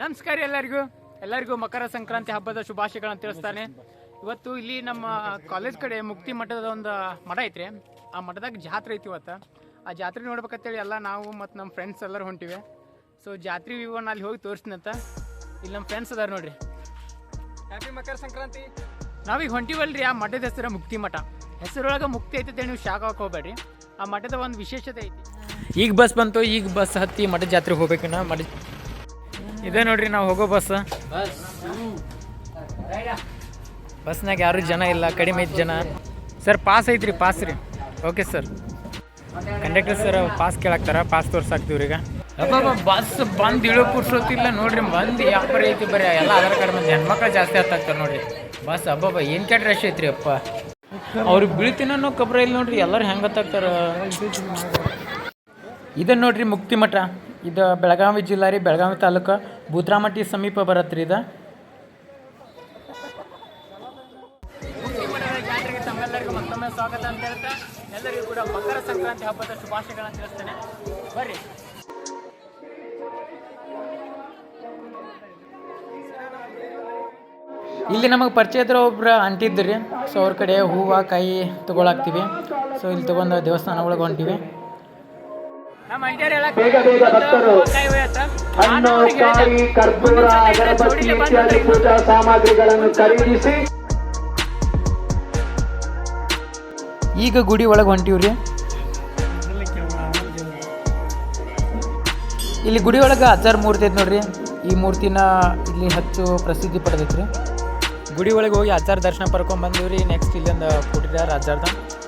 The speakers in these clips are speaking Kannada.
ನಮಸ್ಕಾರ ಎಲ್ಲರಿಗೂ ಮಕರ ಸಂಕ್ರಾಂತಿ ಹಬ್ಬದ ಶುಭಾಶಯಗಳನ್ನು ತಿಳಿಸ್ತಾನೆ. ಇವತ್ತು ಇಲ್ಲಿ ನಮ್ಮ ಕಾಲೇಜ್ ಕಡೆ ಮುಕ್ತಿ ಮಠದ ಒಂದು ಮಠ ಐತ್ರಿ. ಆ ಮಠದಾಗ ಜಾತ್ರೆ ಐತಿ. ಇವತ್ತು ಆ ಜಾತ್ರೆ ನೋಡ್ಬೇಕಂತೇಳಿ ಎಲ್ಲ ನಾವು ಮತ್ತು ನಮ್ಮ ಫ್ರೆಂಡ್ಸ್ ಎಲ್ಲರೂ ಹೊಂಟಿವೆ. ಸೊ ಜಾತ್ರೆ ವಿವನ್ನ ಅಲ್ಲಿ ಹೋಗಿ ತೋರಿಸ್ತೀನಿ ಅಂತ. ಇಲ್ಲಿ ನಮ್ಮ ಫ್ರೆಂಡ್ಸ್ ಅದಾರ ನೋಡ್ರಿ. ಹ್ಯಾಪಿ ಮಕರ ಸಂಕ್ರಾಂತಿ. ನಾವೀಗ ಹೊಂಟಿವಲ್ರಿ. ಆ ಮಠದ ಹೆಸರು ಮುಕ್ತಿ ಮಠ. ಹೆಸರೊಳಗೆ ಮುಕ್ತಿ ಐತೆ ನೀವು ಶಾಕ್ ಹಾಕಿ ಹೋಗ್ಬೇಡ್ರಿ. ಆ ಮಠದ ಒಂದು ವಿಶೇಷತೆ ಐತಿ. ಈಗ ಬಸ್ ಬಂತು. ಈಗ ಬಸ್ ಹತ್ತಿ ಮಠದ ಜಾತ್ರೆಗೆ ಹೋಗ್ಬೇಕಿನ್ನ. ಇದೇ ನೋಡ್ರಿ ನಾವು ಹೋಗೋ ಬಸ್ನಾಗ ಯಾರು ಜನ ಇಲ್ಲ, ಕಡಿಮೆ ಐತಿ ಜನ. ಸರ್ ಪಾಸ್ ಐತ್ರಿ, ಪಾಸ್ ರೀ. Okay sir. Conductor sir pass ಕೇಳಾಕ್ತಾರ, ಪಾಸ್ ತೋರ್ಸಾಕ್ತೀವ್ರಿ. ಈಗ ಬಸ್ ಬಂದು ಇಳೋ ಪುರ್ಸೋತಿಲ್ಲ ನೋಡ್ರಿ. ಬಂದು ಯಾವ ಐತಿ ಬರೀ ಎಲ್ಲ ಆಧಾರ್ ಕಾರ್ಡ್ ಬಂದು ಹೆಣ್ಮಕ್ಳು ಜಾಸ್ತಿ ಹತ್ತಾಕ್ತಾರೆ ನೋಡ್ರಿ. ಬಸ್ ಏನು ಕೆಟ್ಟ ರಶ್ ಐತ್ರಿ ಅಪ್ಪ. ಅವ್ರಿಗೆ ಬೀಳ್ತೀನೋ ಕಬ್ರ ಇಲ್ಲ ನೋಡ್ರಿ. ಎಲ್ಲರೂ ಹೆಂಗೆ ಹತ್ತಾಕ್ತಾರ. ಇದನ್ನು ನೋಡ್ರಿ ಮುಕ್ತಿ ಮಠ. ಇದು ಬೆಳಗಾವಿ ಜಿಲ್ಲಾ ರೀ, ಬೆಳಗಾವಿ ತಾಲೂಕು ಬೂದ್ರಾಮಟ್ಟಿ ಸಮೀಪ ಬರತ್ರಿ. ಇದು ಜಾತ್ರೆಗೆ ತಮ್ಮೆಲ್ಲರಿಗೂ ಮತ್ತೊಮ್ಮೆ ಸ್ವಾಗತ ಅಂತ ಹೇಳ್ತಾ ಎಲ್ಲರಿಗೂ ಕೂಡ ಮಕರ ಸಂಕ್ರಾಂತಿ ಹಬ್ಬದ ಶುಭಾಶಯಗಳನ್ನು ತಿಳಿಸ್ತೇನೆ. ಬರ್ರಿ. ಇಲ್ಲಿ ನಮಗೆ ಪರಿಚಯ ಇದ್ರೆ ಒಬ್ರು ಆಂಟಿ ಇದ್ರಿ. ಸೊ ಅವ್ರ ಕಡೆ ಹೂವು ಕಾಯಿ ತೊಗೊಳಾಕ್ತೀವಿ. ಸೊ ಇಲ್ಲಿ ತೊಗೊಂಡು ದೇವಸ್ಥಾನ ಒಳಗೆ ಹೊಂಟಿವಿ. ಹಣ್ಣು ಕಾಯಿ ಕರ್ಪೂರ ಅಗರಬತ್ತಿ ಇತ್ಯಾದಿ ಪೂಜಾ ಸಾಮಗ್ರಿಗಳನ್ನು ಖರೀದಿಸಿ ಈಗ ಗುಡಿ ಒಳಗೆ ಹೊಂಟಿವ್ರಿ. ಇಲ್ಲಿ ಗುಡಿ ಒಳಗೆ ಅಜ್ಜಾರ್ ಮೂರ್ತಿ ಐತೆ ನೋಡ್ರಿ. ಈ ಮೂರ್ತಿನ ಇಲ್ಲಿ ಹೆಚ್ಚು ಪ್ರಸಿದ್ಧಿ ಪಡೆದೈತ್ರಿ. ಗುಡಿ ಒಳಗೆ ಹೋಗಿ ಅಜ್ಜಾರ ದರ್ಶನ ಪಡ್ಕೊಂಡು ಬಂದಿವ್ರಿ. ನೆಕ್ಸ್ಟ್ ಇಲ್ಲೊಂದು ಕೊಟ್ಟಿದ್ದಾರೆ ಅಜ್ಜಾರ್ದ.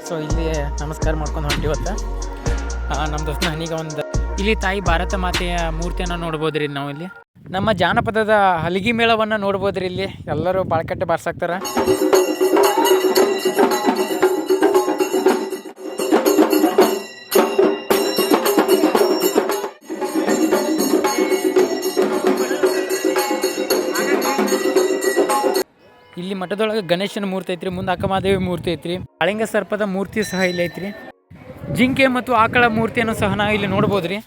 ಸೊ ಇಲ್ಲಿ ನಮಸ್ಕಾರ ಮಾಡ್ಕೊಂಡು ಹೊಂಟಿವತ್ತ. ನಮ್ಮ ದೋಸ್ತನ ಹನಿಗೆ ಒಂದು ಇಲ್ಲಿ ತಾಯಿ ಭಾರತ ಮಾತೆಯ ಮೂರ್ತಿಯನ್ನು ನೋಡ್ಬೋದು ರೀ. ನಾವು ಇಲ್ಲಿ ನಮ್ಮ ಜಾನಪದದ ಹಲಗಿ ಮೇಳವನ್ನು ನೋಡ್ಬೋದು ರೀ. ಇಲ್ಲಿ ಎಲ್ಲರೂ ಬಾಳ್ಕಟ್ಟೆ ಬಾರ್ಸಾಕ್ತಾರ. ಇಲ್ಲಿ ಮಠದೊಳಗೆ ಗಣೇಶನ ಮೂರ್ತಿ ಐತ್ರಿ. ಮುಂದೆ ಅಕ್ಕಮಹಾದೇವಿ ಮೂರ್ತಿ ಐತ್ರಿ. ಕಾಳಿಂಗ ಸರ್ಪದ ಮೂರ್ತಿ ಸಹ ಇಲ್ಲಿ ಐತ್ರಿ. ಜಿಂಕೆ ಮತ್ತು ಆಕಳ ಮೂರ್ತಿಯನ್ನು ಸಹ ನಾವು ಇಲ್ಲಿ ನೋಡ್ಬೋದು ರೀ.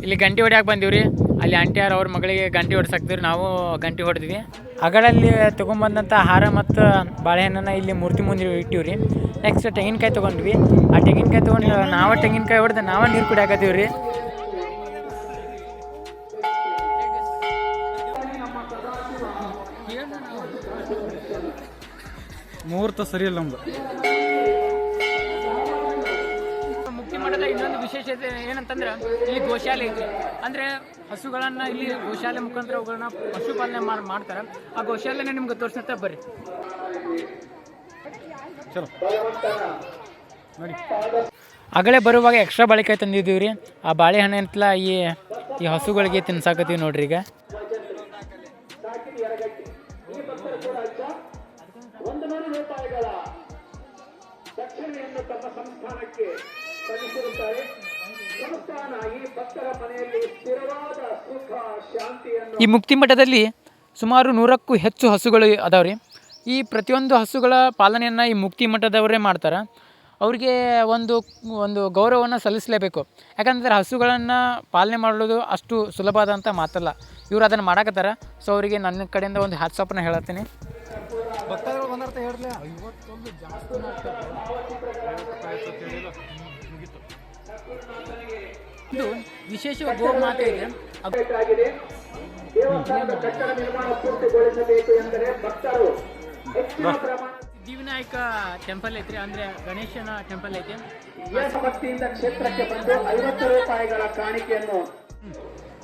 ಇಲ್ಲಿ ಗಂಟೆ ಹೊಡ್ಯಾಕೆ ಬಂದೀವ್ರಿ. ಅಲ್ಲಿ ಆಂಟಿಯಾರು ಅವ್ರ ಮಗಳಿಗೆ ಗಂಟೆ ಹೊಡ್ಸಾಕ್ತೀವಿ. ನಾವು ಗಂಟೆ ಹೊಡೆದ್ವಿ. ಅಗಳಲ್ಲಿ ತೊಗೊಂಬಂದಂಥ ಹಾರ ಮತ್ತು ಬಾಳೆಹಣ್ಣನ್ನು ಇಲ್ಲಿ ಮೂರ್ತಿ ಮುಂದೆ ಇಟ್ಟಿವ್ರಿ. ನೆಕ್ಸ್ಟ್ ತೆಂಗಿನಕಾಯಿ ತೊಗೊಂಡ್ವಿ. ಆ ತೆಂಗಿನಕಾಯಿ ತೊಗೊಂಡು ನಾವು ತೆಂಗಿನಕಾಯಿ ಹೊಡೆದು ನಾವೇ ನೀರು ಕುಡಿಯಾಕತ್ತೀವಿ ರೀ. ಮುಹೂರ್ತ ಸರಿ ಇಲ್ಲ ನಮ್ದು. ಮುಕ್ತಿ ಮಠದ ಇನ್ನೊಂದು ವಿಶೇಷತೆ ಏನಂತಂದ್ರೆ ಇಲ್ಲಿ ಗೋಶಾಲೆ ಐತ್ರಿ. ಅಂದರೆ ಹಸುಗಳನ್ನು ಇಲ್ಲಿ ಗೋಶಾಲೆ ಮುಖಾಂತರ ಅವುಗಳನ್ನ ಪಶುಪಾಲನೆ ಮಾಡ್ತಾರೆ. ಆ ಗೋಶಾಲೆನೇ ನಿಮ್ಗೆ ತೋರಿಸ್ತಾ ಬರ್ರಿ. ಚಲೋ ನೋಡಿ. ಆಗಲೇ ಬರುವಾಗ ಎಕ್ಸ್ಟ್ರಾ ಬಾಳೆಕಾಯಿ ತಂದಿದ್ದೀವಿ ರೀ. ಆ ಬಾಳೆಹಣ್ಣು ಅಂತಲ ಈ ಹಸುಗಳಿಗೆ ತಿನ್ಸಾಕತ್ತೀವಿ ನೋಡ್ರಿ. ಈಗ ದಕ್ಷಿಣೆಯನ್ನು ತಮ್ಮ ಸಂಸ್ಥಾನಕ್ಕೆ ಸಲ್ಲಿಸಿರುತ್ತಾರೆ. ಸಂಸ್ಥಾನ ಈ ಭಕ್ತರ ಮನೆಯಲ್ಲಿ ಸ್ಥಿರವಾದ ಸುಖ ಶಾಂತಿಯನ್ನು. ಈ ಮುಕ್ತಿ ಮಠದಲ್ಲಿ ಸುಮಾರು 100ಕ್ಕೂ ಹೆಚ್ಚು ಹಸುಗಳು ಅದಾವ್ರಿ. ಈ ಪ್ರತಿಯೊಂದು ಹಸುಗಳ ಪಾಲನೆಯನ್ನು ಈ ಮುಕ್ತಿ ಮಠದವರೇ ಮಾಡ್ತಾರೆ. ಅವ್ರಿಗೆ ಒಂದು ಗೌರವವನ್ನು ಸಲ್ಲಿಸಲೇಬೇಕು. ಯಾಕಂದರೆ ಹಸುಗಳನ್ನು ಪಾಲನೆ ಮಾಡೋದು ಅಷ್ಟು ಸುಲಭವಾದಂಥ ಮಾತಲ್ಲ. ಇವರು ಅದನ್ನು ಮಾಡಾಕತ್ತಾರ. ಸೊ ಅವರಿಗೆ ನನ್ನ ಕಡೆಯಿಂದ ಒಂದು ಹ್ಯಾಟ್ಸಾಪನ್ನ ಹೇಳತ್ತೀನಿ. ಭಕ್ತಾದಿಗಳು ಬಂದಾರ್ತ ಹೇಳ್ರಿ. ಇದು ವಿಶೇಷ ಗೋ ಮಾತೆ ಇದೆ. ದೇವಸ್ಥಾನದ ಕಟ್ಟಡ ನಿರ್ಮಾಣ ಪೂರ್ತಿಗೊಳಿಸಬೇಕು ಎಂದರೆ ಭಕ್ತರು ಹೆಚ್ಚಿನ ಪ್ರಮಾಣ ಸಿದ್ಧಿವಿನಾಯಕ ಟೆಂಪಲ್ ಐತ್ರಿ. ಅಂದರೆ ಗಣೇಶನ ಟೆಂಪಲ್ ಐತಿ. ಭಕ್ತಿಯಿಂದ ಕ್ಷೇತ್ರಕ್ಕೆ ಬಂದು 50 ರೂಪಾಯಿಗಳ ಕಾಣಿಕೆಯನ್ನು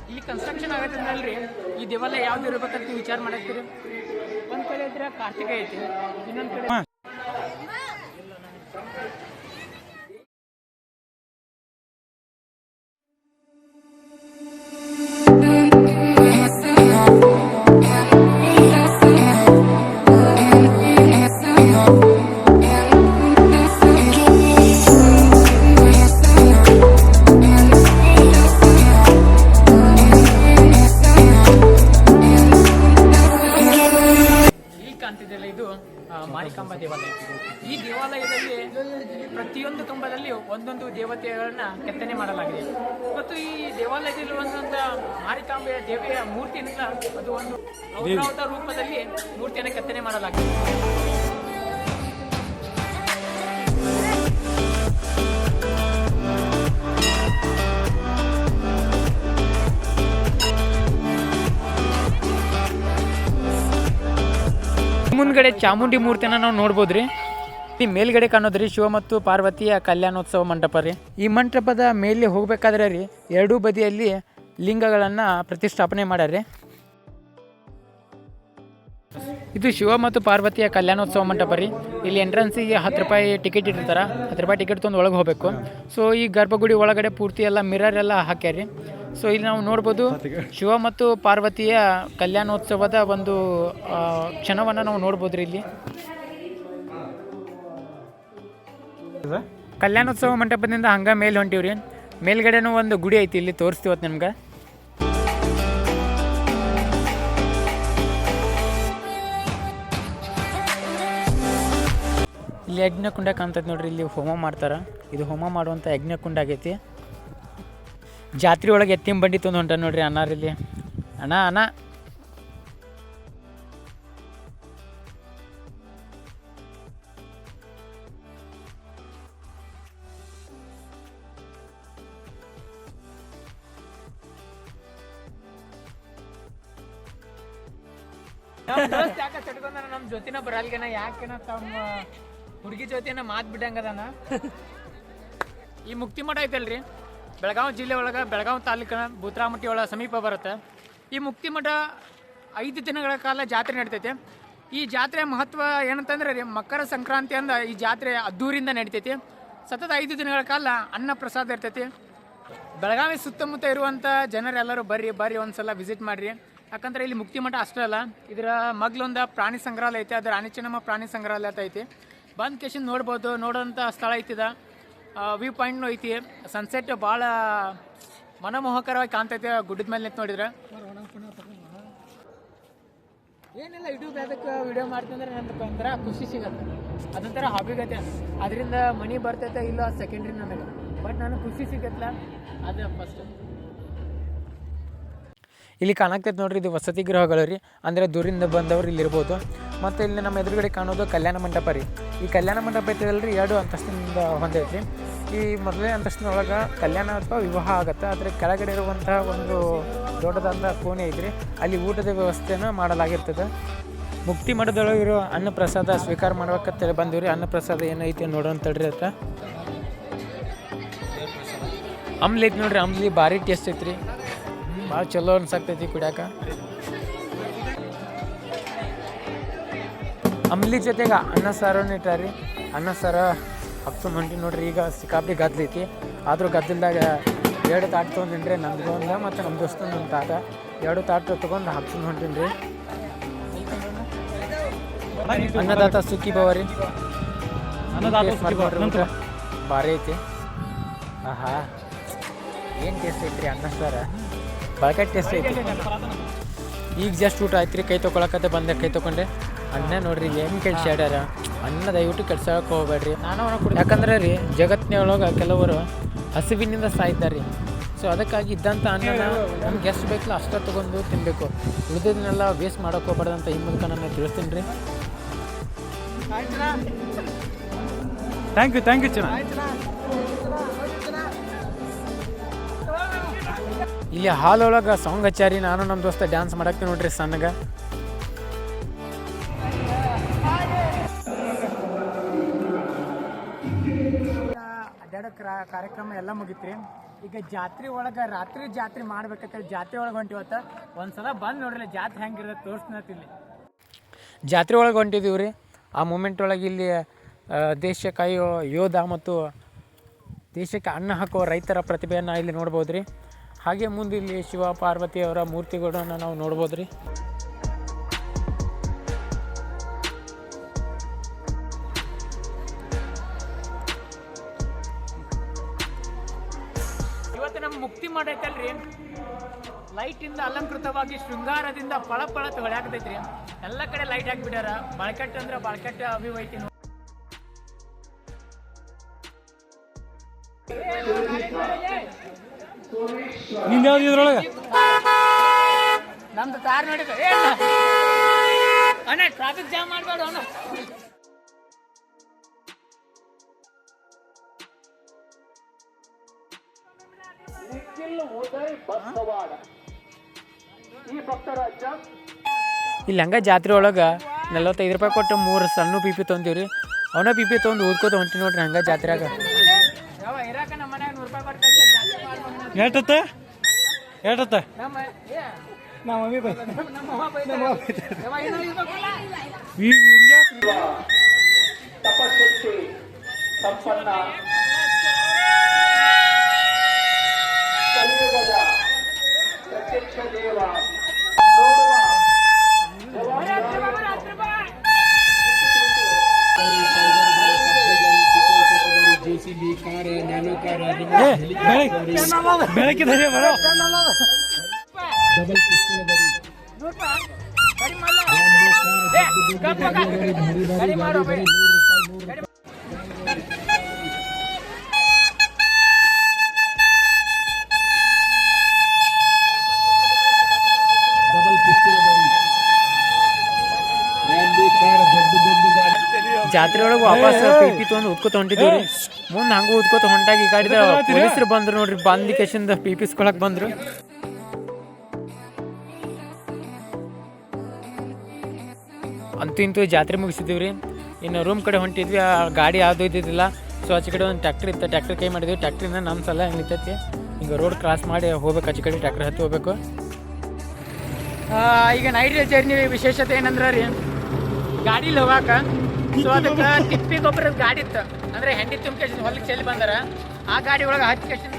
ಇಲ್ಲಿ ಕನ್ಸ್ಟ್ರಕ್ಷನ್ ಆಗತ್ತೆ ಅಲ್ರಿ. ಈ ದೇವಾಲಯ ಯಾವ್ದು ಇರ್ಬೇಕಂತ ವಿಚಾರ ಮಾಡತ್ತೀರಿ. ಒಂದು ಕಡೆ ಇದ್ರೆ ಕಾರ್ತಿಕ ಐತಿ, ಇನ್ನೊಂದು ಕಡೆ ಮಾರಿಕಾಂಬಾ ದೇವಾಲಯ. ಈ ದೇವಾಲಯದಲ್ಲಿ ಪ್ರತಿಯೊಂದು ಜಲತುಂಬದಲ್ಲಿ ಒಂದೊಂದು ದೇವತೆಗಳನ್ನ ಕೆತ್ತನೆ ಮಾಡಲಾಗಿದೆ. ಮತ್ತು ಈ ದೇವಾಲಯದಲ್ಲಿರುವಂಥ ಮಾರಿಕಾಂಬೆಯ ದೇವಿಯ ಮೂರ್ತಿಯಿಂದ ಅದು ಒಂದು ಔರಾವತ ರೂಪದಲ್ಲಿ ಮೂರ್ತಿಯನ್ನು ಕೆತ್ತನೆ ಮಾಡಲಾಗಿದೆ. ಮುಂದ್ಗಡೆ ಚಾಮುಂಡಿ ಮೂರ್ತಿನ ನಾವು ನೋಡ್ಬೋದ್ರಿ. ಈ ಮೇಲ್ಗಡೆ ಕಾಣೋದ್ರಿ ಶಿವ ಮತ್ತು ಪಾರ್ವತಿಯ ಕಲ್ಯಾಣೋತ್ಸವ ಮಂಟಪ ರೀ. ಈ ಮಂಟಪದ ಮೇಲೆ ಹೋಗ್ಬೇಕಾದ್ರೆ ರೀ ಎರಡೂ ಬದಿಯಲ್ಲಿ ಲಿಂಗಗಳನ್ನು ಪ್ರತಿಷ್ಠಾಪನೆ ಮಾಡ್ಯಾರಿ. ಇದು ಶಿವ ಮತ್ತು ಪಾರ್ವತಿಯ ಕಲ್ಯಾಣೋತ್ಸವ ಮಂಟಪ ರೀ. ಇಲ್ಲಿ ಎಂಟ್ರೆನ್ಸಿಗೆ 10 ರೂಪಾಯಿ ಟಿಕೆಟ್ ಇಟ್ಟಿರ್ತಾರೆ. 10 ರೂಪಾಯಿ ಟಿಕೆಟ್ ತೊಗೊಂಡು ಒಳಗೆ ಹೋಗಬೇಕು. ಸೊ ಈ ಗರ್ಭಗುಡಿ ಒಳಗಡೆ ಪೂರ್ತಿ ಎಲ್ಲ ಮಿರರ್ ಎಲ್ಲ ಹಾಕ್ಯಾರಿ. ಸೊ ಇಲ್ಲಿ ನಾವು ನೋಡ್ಬೋದು ಶಿವ ಮತ್ತು ಪಾರ್ವತಿಯ ಕಲ್ಯಾಣೋತ್ಸವದ ಒಂದು ಕ್ಷಣವನ್ನು ನಾವು ನೋಡ್ಬೋದು ರೀ. ಇಲ್ಲಿ ಕಲ್ಯಾಣೋತ್ಸವ ಮಂಟಪದಿಂದ ಹಂಗೆ ಮೇಲೆ ಹೊಂಟಿವ್ರಿ. ಮೇಲ್ಗಡೆನೂ ಒಂದು ಗುಡಿ ಐತಿ, ಇಲ್ಲಿ ತೋರಿಸ್ತೀವತ್ತು ನಿಮ್ಗೆ. ಇಲ್ಲಿ ಯಜ್ಞಕುಂಡ ಕಾಣ್ತೈತೆ ನೋಡ್ರಿ. ಇಲ್ಲಿ ಹೋಮ ಮಾಡ್ತಾರೆ. ಇದು ಹೋಮ ಮಾಡುವಂಥ ಯಜ್ಞಕುಂಡ ಆಗೈತಿ. ಜಾತ್ರೆ ಒಳಗೆ ಎತ್ತಿನ ಬಂಡಿ ತೊಂದು ಹೊಂಟ ನೋಡ್ರಿ ಅಣ್ಣಾರಿಲ್ಲಿ. ಅಣ್ಣ ಅಣ್ಣ ನಮ್ಮ ಜೊತಿನ ಬರಲ್ಗೆನ ಯಾಕೆನ ತಮ್ಮ ಹುಡುಗಿ ಜೊತೆನ ಮಾತು ಬಿಟ್ಟಂಗದಾನ. ಈ ಮುಕ್ತಿ ಮಠ ಐತಲ್ರಿ, ಬೆಳಗಾವಿ ಜಿಲ್ಲೆ ಒಳಗೆ ಬೆಳಗಾವಿ ತಾಲೂಕಿನ ಭೂತ್ರಾಮಟ್ಟಿ ಒಳಗೆ ಸಮೀಪ ಬರುತ್ತೆ. ಈ ಮುಕ್ತಿ ಮಠ 5 ದಿನಗಳ ಕಾಲ ಜಾತ್ರೆ ನಡಿತೈತೆ. ಈ ಜಾತ್ರೆ ಮಹತ್ವ ಏನಂತಂದ್ರೆ ರೀ, ಮಕರ ಸಂಕ್ರಾಂತಿ ಅಂದ ಈ ಜಾತ್ರೆ ಅದ್ದೂರಿಂದ ನಡಿತೈತಿ. ಸತತ 5 ದಿನಗಳ ಕಾಲ ಅನ್ನ ಪ್ರಸಾದ ಇರ್ತೈತಿ. ಬೆಳಗಾವಿ ಸುತ್ತಮುತ್ತ ಇರುವಂಥ ಜನರೆಲ್ಲರೂ ಬರ್ರಿ ಒಂದ್ಸಲ ವಿಸಿಟ್ ಮಾಡಿರಿ. ಯಾಕಂದ್ರೆ ಇಲ್ಲಿ ಮುಕ್ತಿ ಮಠ ಅಷ್ಟೇ ಅಲ್ಲ, ಇದರ ಮಗ್ಲೊಂದು ಪ್ರಾಣಿ ಸಂಗ್ರಹಾಲಯ ಐತೆ. ಅದು ರಾಣಿ ಚೆನ್ನಮ್ಮ ಪ್ರಾಣಿ ಸಂಗ್ರಹಾಲಯ ಅಂತ ಐತಿ. ಬಂದು ಕೇಶನ್ ನೋಡ್ಬೋದು. ನೋಡೋಂಥ ಸ್ಥಳ ಐತಿದ. ವ್ಯೂ ಪಾಯಿಂಟ್ನೂ ಐತಿ. ಸನ್ಸೆಟ್ ಭಾಳ ಮನಮೋಹಕರವಾಗಿ ಕಾಣ್ತೈತೆ ಗುಡ್ಡದ ಮೇಲೆ ನಿಂತು ನೋಡಿದ್ರೆ. ಏನೆಲ್ಲ ಯೂಟ್ಯೂಬ್ ಅದಕ್ಕೆ ವಿಡಿಯೋ ಮಾಡ್ತಂದ್ರೆ ನನಗೆ ಒಂಥರ ಖುಷಿ ಸಿಗತ್ತೆ. ಅದೊಂಥರ ಹಾಬಿಗತ್ತೆ. ಅದರಿಂದ ಮನಿ ಬರ್ತೈತೆ ಇಲ್ಲ ಸೆಕೆಂಡ್ರಿ ನನಗೆ, ಬಟ್ ನನಗೆ ಖುಷಿ ಸಿಗತ್ತಲ್ಲ ಅದು ಫಸ್ಟ್. ಇಲ್ಲಿ ಕಾಣಾಕ್ತೈತೆ ನೋಡ್ರಿ, ಇದು ವಸತಿ ಗೃಹಗಳು ರೀ. ಅಂದರೆ ದೂರಿಂದ ಬಂದವರು ಇಲ್ಲಿ ಇರ್ಬೋದು. ಮತ್ತು ಇಲ್ಲಿ ನಮ್ಮ ಎದುರುಗಡೆ ಕಾಣೋದು ಕಲ್ಯಾಣ ಮಂಟಪ ರೀ. ಈ ಕಲ್ಯಾಣ ಮಂಟಪ ಐತಲ್ರಿ 2 ಅಂತಸ್ತಿನಿಂದ ಹೊಂದೈತಿ. ಈ ಮೊದಲನೇ ಅಂತಸ್ತಿನೊಳಗೆ ಕಲ್ಯಾಣ ಅಥವಾ ವಿವಾಹ ಆಗುತ್ತೆ. ಅದರ ಕೆಳಗಡೆ ಇರುವಂತಹ ಒಂದು ದೊಡ್ಡದಾದ ಕೋಣೆ ಐತ್ರಿ, ಅಲ್ಲಿ ಊಟದ ವ್ಯವಸ್ಥೆನ ಮಾಡಲಾಗಿರ್ತದೆ. ಮುಕ್ತಿ ಮಠದೊಳಗೆ ಇರೋ ಅನ್ನ ಪ್ರಸಾದ ಸ್ವೀಕಾರ ಮಾಡ್ಬೇಕಂತೇಳಿ ಬಂದಿವ್ರಿ. ಅನ್ನ ಪ್ರಸಾದ ಏನೈತಿ ನೋಡೋಂತಳ್ರಿ. ಅತ್ತ ಅಂಬ್ಲಿ ಐತಿ ನೋಡ್ರಿ. ಅಂಬ್ಲಿ ಭಾರಿ ಟೇಸ್ಟ್ ಐತ್ರಿ, ಭಾಳ ಚಲೋ ಅನ್ಸಾಕ್ತೈತಿ ಕುಡಿಯಾಕ. ಅಂಬ್ಲಿ ಜೊತೆಗೆ ಅನ್ನ ಸಾರನ್ನು ಇಟ್ಟಾರಿ. ಅನ್ನ ಸಾರ ಹಾಕ್ಸ್ಕೊಂಡು ಹೊಂಟಿ ನೋಡ್ರಿ. ಈಗ ಸಿಕ್ಕಾಪಿ ಗದ್ದಲೈತಿ. ಆದರೂ ಗದ್ದಲ್ದಾಗ 2 ತಾಟು ತೊಗೊಂಡಿನ್ರಿ. ನಮ್ದು ಒಂದು ಮತ್ತು ನಮ್ಮ ದೋಸ್ತಂದು ಒಂದು ತಾಟ. 2 ತಾಟು ತೊಗೊಂಡು ಹಾಕ್ಸ್ಕೊಂಡು ಹೊಂಟೀನಿ ರೀ. ಅನ್ನದಾತ ಸುಖಿ ಭವ ರೀ. ಭಾರಿ ಐತಿ. ಆಹಾ ಏನು ಟೇಸ್ಟ್ ಐತ್ರಿ ಅನ್ನ ಸಾರ, ಬಳಕೆ ಟೇಸ್ಟ್ ಐತಿ. ಈಗ ಜಸ್ಟ್ ಊಟ ಆಯ್ತು ರೀ. ಕೈ ತೊಗೊಳಕತ್ತೆ ಬಂದೆ, ಕೈ ತೊಗೊಂಡೆ. ಅನ್ನ ನೋಡ್ರಿ ಏನು ಕೆಲ್ಸ ಹೇಳ್ಯಾರ. ಅನ್ನ ದಯವಿಟ್ಟು ಕೆಲ್ಸಕ್ಕೆ ಹೋಗ್ಬೇಡ್ರಿ. ಯಾಕಂದ್ರೆ ರೀ ಜಗತ್ತಿನೊಳಗೆ ಕೆಲವರು ಹಸಿವಿನಿಂದ ಸಾಯ್ತಾರೆ ರೀ. ಸೊ ಅದಕ್ಕಾಗಿ ಇದ್ದಂಥ ಅನ್ನನ ನಮ್ಗೆ ಎಷ್ಟು ಬೇಕಲ್ಲ ಅಷ್ಟೇ ತೊಗೊಂಡು ತಿನ್ನಬೇಕು. ಉಳಿದದನ್ನೆಲ್ಲ ವೇಸ್ಟ್ ಮಾಡೋಕೆ ಹೋಗ್ಬಾರ್ದಂತ ಈ ಮೂಲಕ ನಾನು ತಿಳಿಸ್ತೀನಿ ರೀ. ಥ್ಯಾಂಕ್ ಯು ಚೆನ್ನ. ಇಲ್ಲಿ ಹಾಲ್ ಒಳಗೆ ಸಾಂಗ್ ಹಚ್ಚಾರಿ. ನಾನು ನಮ್ಮ ದೋಸ್ತ ಡ್ಯಾನ್ಸ್ ಮಾಡಕ್ಕೆ ನೋಡ್ರಿ ಸಣ್ಣಗೆ. ಅಡ್ಡಾಡೋ ಕಾರ್ಯಕ್ರಮ ಎಲ್ಲ ಮುಗಿತ್ರಿ. ಈಗ ಜಾತ್ರೆ ಒಳಗೆ ರಾತ್ರಿ ಜಾತ್ರೆ ಮಾಡ್ಬೇಕಂತೇಳಿ ಜಾತ್ರೆ ಒಳಗೆ ಹೊಂಟಿವತ್ತ. ಒಂದ್ಸಲ ಬಂದು ನೋಡ್ರಿ ಜಾತ್ರೆ ಹೆಂಗಿರುತ್ತೆ ತೋರಿಸ್ತೀನಿ. ಇಲ್ಲಿ ಜಾತ್ರೆ ಒಳಗೆ ಹೊಂಟಿದ್ದೀವಿ ರೀ. ಆ ಮೂಮೆಂಟ್ ಒಳಗೆ ಇಲ್ಲಿ ದೇಶ ಕಾಯೋ ಯೋಧ ಮತ್ತು ದೇಶಕ್ಕೆ ಅನ್ನ ಹಾಕೋ ರೈತರ ಪ್ರತಿಭೆಯನ್ನು ಇಲ್ಲಿ ನೋಡ್ಬೋದು ರೀ. ಹಾಗೆ ಮುಂದೆ ಇಲ್ಲಿ ಶಿವ ಪಾರ್ವತಿಯವರ ಮೂರ್ತಿಗಳನ್ನು ನಾವು ನೋಡ್ಬೋದು ರೀ. ಇವತ್ತು ನಮ್ಮ ಮುಕ್ತಿ ಮಾಡೈತಲ್ರಿ, ಲೈಟಿಂದ ಅಲಂಕೃತವಾಗಿ ಶೃಂಗಾರದಿಂದ ಫಳ ಹೊಳ್ಯಾಕತೈತ್ರಿ. ಎಲ್ಲ ಕಡೆ ಲೈಟ್ ಹಾಕಿಬಿಟ್ಟಾರ. ಬಳಕಟ್ಟು ಅಂದ್ರೆ ಬಳಕಟ್ಟು ಅಭಿವೈತಿ. ನಿಂದ ಯಾವ್ದು ಇದ್ರೊಳಗೆ ನಮ್ದು ಕಾರ್ ನೋಡಿ ಅಣ್ಣ ಟ್ರಾಫಿಕ್ ಜಾಮ್ ಮಾಡಬೇಡ ಅಣ್ಣ. ಇಲ್ಲಿ ಹಂಗ ಜಾತ್ರೆ ಒಳಗೆ 45 ರೂಪಾಯಿ ಕೊಟ್ಟು 3 ಸಣ್ಣ ಪಿಪಿ ತೊಗೊಂತೀವ್ರಿ. ಅವನ ಪಿಪಿ ತೊಗೊಂಡು ಓದ್ಕೋತ ಹೊಂಟಿ ನೋಡ್ರಿ ಹಂಗ ಜಾತ್ರೆಯಾಗ. ಎಷ್ಟತ್ತ ತಪಶಕ್ತಿ ಸಂಪನ್ನ ಕಲಿಯುಗದ ಪ್ರತ್ಯಕ್ಷ ದೇವ ನೋಡುವ ಬೆಳಕಿದ್ದಾರೆ ಬರೋ ಜಾತ್ರೆ ಒಳಗೆ ವಾಪಸ್ ಪಿಪಿ ತೊಗೊಂಡು ಉದ್ಕೋತ ಹೊಂಟಿದ್ದೀವಿ. ಮುಂದೆ ಹಂಗ ಉದ್ಕೋತ ಹೊಂಟಾಗಿ ಈ ಗಾಡಿದ ಪೊಲೀಸರು ಬಂದ್ರು ನೋಡ್ರಿ. ಬಾಂಧಿಕೇಶನ್ ಪಿಪಿಸ್ಕೊಳಕ್ ಬಂದ್ರು. ಅಂತೂ ಇಂತೂ ಜಾತ್ರೆ ಮುಗಿಸಿದ್ದೀವಿ. ಇನ್ನು ರೂಮ್ ಕಡೆ ಹೊಂಟಿದ್ವಿ. ಆ ಗಾಡಿ ಯಾವ್ದು ಇದ್ದಿದ್ದಿಲ್ಲ. ಸೊ ಆಚೆ ಕಡೆ ಒಂದು ಟ್ಯಾಕ್ಟ್ರಿ ಇತ್ತು. ಟ್ಯಾಕ್ಟ್ರಿ ಕೈ ಮಾಡಿದ್ವಿ. ಟ್ಯಾಕ್ಟ್ರಿನ ನಮ್ಮ ಸಲ ಹೆಂಗೆ ನಿಂತೈತಿ ಹಿಂಗೆ ರೋಡ್ ಕ್ರಾಸ್ ಮಾಡಿ ಹೋಗ್ಬೇಕು. ಆಚೆ ಕಡೆ ಟ್ಯಾಕ್ಟ್ರಿ ಹತ್ತಿ ಹೋಗ್ಬೇಕು. ಈಗ ನೈಟ್ ಜರ್ನಿ ವಿಶೇಷತೆ ಏನಂದ್ರೆ ರೀ, ಗಾಡೀಲಿ ಹೋಗಾಕ ಸೊ ಅದಕ್ಕೆ ತಿಪ್ಪಿ ಗೊಬ್ಬರದ ಗಾಡಿ ಇತ್ತು. ಅಂದರೆ ಹೆಂಡಿ ತುಂಬಿಕೇಶನ್ ಹೊಲಕ್ಕೆ ಚೆಲ್ಲಿ ಬಂದಾರ. ಆ ಗಾಡಿ ಒಳಗೆ ಹಚ್ಕೇಶನ್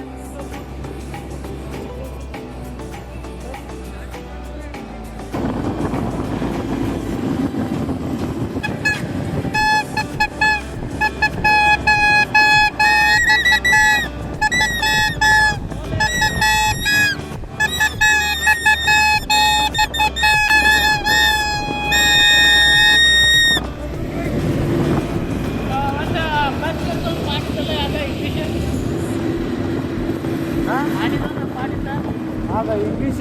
English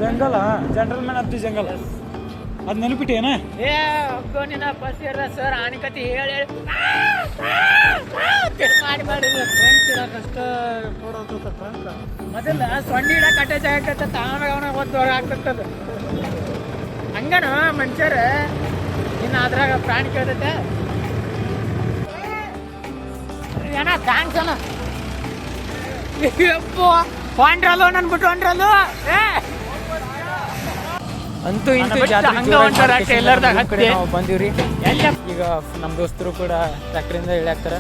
jungle gentleman of the jungle ಅದು ನೆನಪಿಟ್ಟೇನ? ನಿನ್ನ ಬಸ್ ಇರ ಸರ್ ಆನಿಕತಿ ಹೇಳಿ ಮೊದಲ ಸೊನ್ನೆ ಇಡಕ್ ಅಟ್ಯಾಚ್ ಆಗತ್ತ ತಾವನ ಒಂದು ಆಗ್ತದ. ಹಂಗನ ಮನುಷ್ಯರ ಇನ್ನು ಅದ್ರಾಗ ಪ್ರಾಣಿ ಕೇಳ್ತೈತೆ ಏನ ಥ್ಯಾಂಕ್ಸ್ ಅಣ್ಣ. ಹೊಂಡ್ರಲ್ಲು ನನ್ ಬಿಟ್ಟು ಹೊಂಡ್ರಲ್ಲು. ಅಂತೂ ಇಂತೂ ನಾವು ಬಂದೀವ್ರಿ. ಈಗ ನಮ್ಮ ದೋಸ್ತರು ಕೂಡ ಟ್ರ್ಯಾಕ್ಟರಿಂದ ಇಳಿಯಾಕ್ತಾರ.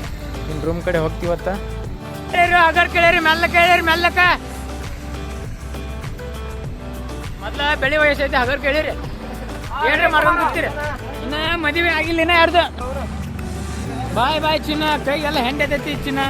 ಇನ್ನು ರೂಮ್ ಕಡೆ ಹೋಗ್ತೀವತ್ತ. ಅದರ್ ಕೇಳಿರಿ ಮೆಲ್ಲ ಕೇಳಿರಿ ಮೆಲ್ಲಕ್ಕ. ಮೊದ್ಲ ಬೆಳಿ ವಯಸ್ಸೈತಿ ಅದರ್ ಕೇಳಿರಿ ಹೇಳ್ರಿ ಮಾಡ್ಕೊಂಡು ಕೂತೀರಿ. ಇನ್ನ ಮದುವೆ ಆಗಿಲ್ಲ ಇನ್ನ ಯಾರ್ದು. ಬಾಯ್ ಚಿನ್ನ ಕೈಗೆಲ್ಲ ಹೆಂಡೈತೈತಿ ಚಿನ್ನ.